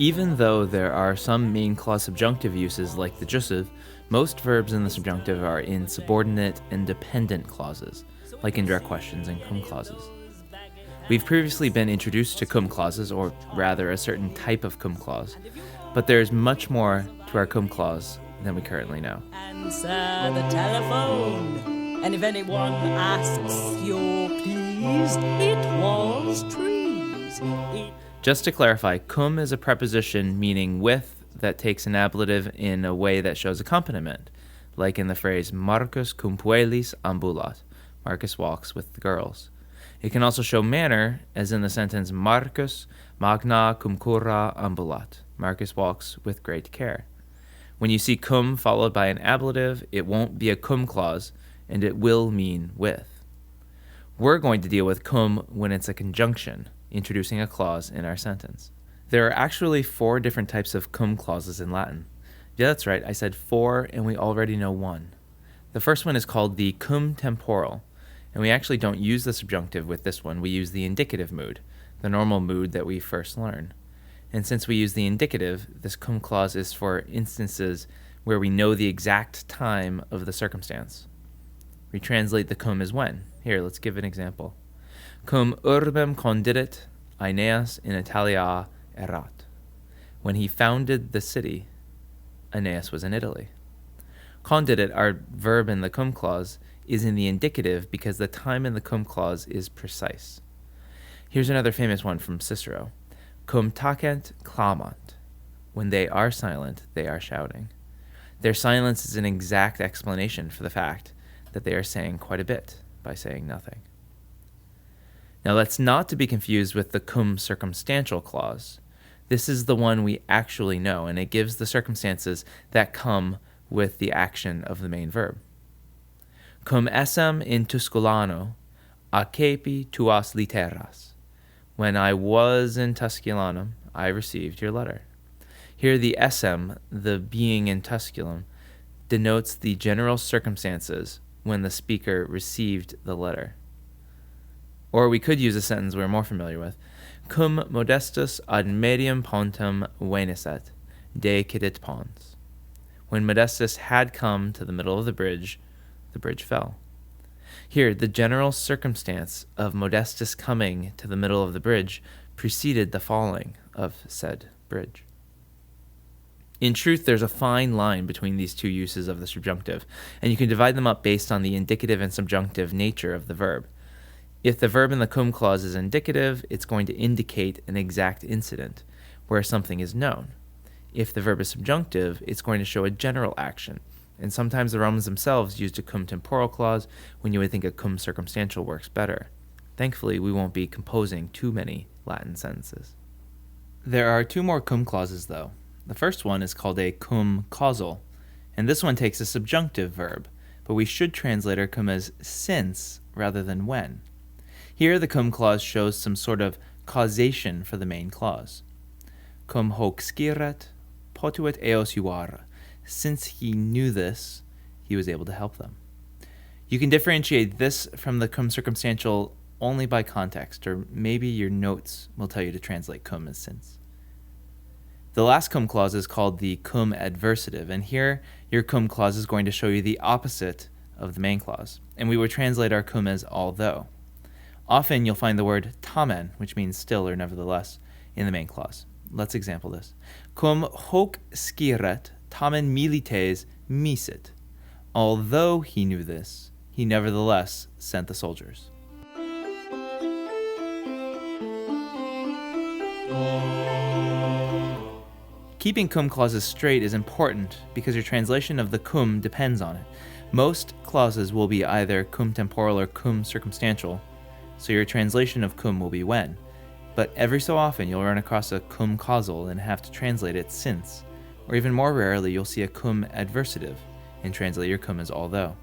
Even though there are some main clause subjunctive uses like the jussive, most verbs in the subjunctive are in subordinate and dependent clauses, like in direct questions and cum clauses. We've previously been introduced to cum clauses, or rather a certain type of cum clause, but there's much more to our cum clause than we currently know. Answer the telephone, and if anyone asks your please, it was trees. Just to clarify, cum is a preposition meaning with that takes an ablative in a way that shows accompaniment, like in the phrase Marcus cum puellis ambulat, Marcus walks with the girls. It can also show manner, as in the sentence Marcus magna cum cura ambulat, Marcus walks with great care. When you see cum followed by an ablative, it won't be a cum clause, and it will mean with. We're going to deal with cum when it's a conjunction, introducing a clause in our sentence. There are actually 4 different types of cum clauses in Latin. Yeah, that's right, I said 4, and we already know one. The first one is called the cum temporal, and we actually don't use the subjunctive with this one. We use the indicative mood, the normal mood that we first learn. And since we use the indicative, this cum clause is for instances where we know the exact time of the circumstance. We translate the cum as when. Here, let's give an example. Cum urbem condidit Aeneas in Italia erat. When he founded the city, Aeneas was in Italy. Condidit, our verb in the cum clause, is in the indicative because the time in the cum clause is precise. Here's another famous one from Cicero. Cum tacent clamant. When they are silent, they are shouting. Their silence is an exact explanation for the fact that they are saying quite a bit by saying nothing. Now that's not to be confused with the cum circumstantial clause. This is the one we actually know, and it gives the circumstances that come with the action of the main verb. Cum essem in Tusculano, accepi tuas litteras. When I was in Tusculum, I received your letter. Here the essem, the being in Tusculum, denotes the general circumstances when the speaker received the letter. Or we could use a sentence we're more familiar with. Cum modestus ad medium pontem venisset, decidit pons. When Modestus had come to the middle of the bridge fell. Here, the general circumstance of Modestus coming to the middle of the bridge preceded the falling of said bridge. In truth, there's a fine line between these two uses of the subjunctive, and you can divide them up based on the indicative and subjunctive nature of the verb. If the verb in the cum clause is indicative, it's going to indicate an exact incident, where something is known. If the verb is subjunctive, it's going to show a general action, and sometimes the Romans themselves used a cum temporal clause when you would think a cum circumstantial works better. Thankfully, we won't be composing too many Latin sentences. There are 2 more cum clauses, though. The first one is called a cum causal, and this one takes a subjunctive verb, but we should translate our cum as since rather than when. Here, the cum clause shows some sort of causation for the main clause. Cum hoc sciret, potuit eos iuvare. Since he knew this, he was able to help them. You can differentiate this from the cum circumstantial only by context, or maybe your notes will tell you to translate cum as since. The last cum clause is called the cum adversative, and here your cum clause is going to show you the opposite of the main clause, and we would translate our cum as although. Often you'll find the word tamen, which means still or nevertheless, in the main clause. Let's example this. Cum hoc sciret tamen milites misit. Although he knew this, he nevertheless sent the soldiers. Keeping cum clauses straight is important because your translation of the cum depends on it. Most clauses will be either cum temporal or cum circumstantial, so your translation of cum will be when. But every so often you'll run across a cum causal and have to translate it since. Or even more rarely, you'll see a cum adversative and translate your cum as although.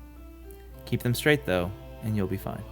Keep them straight though, and you'll be fine.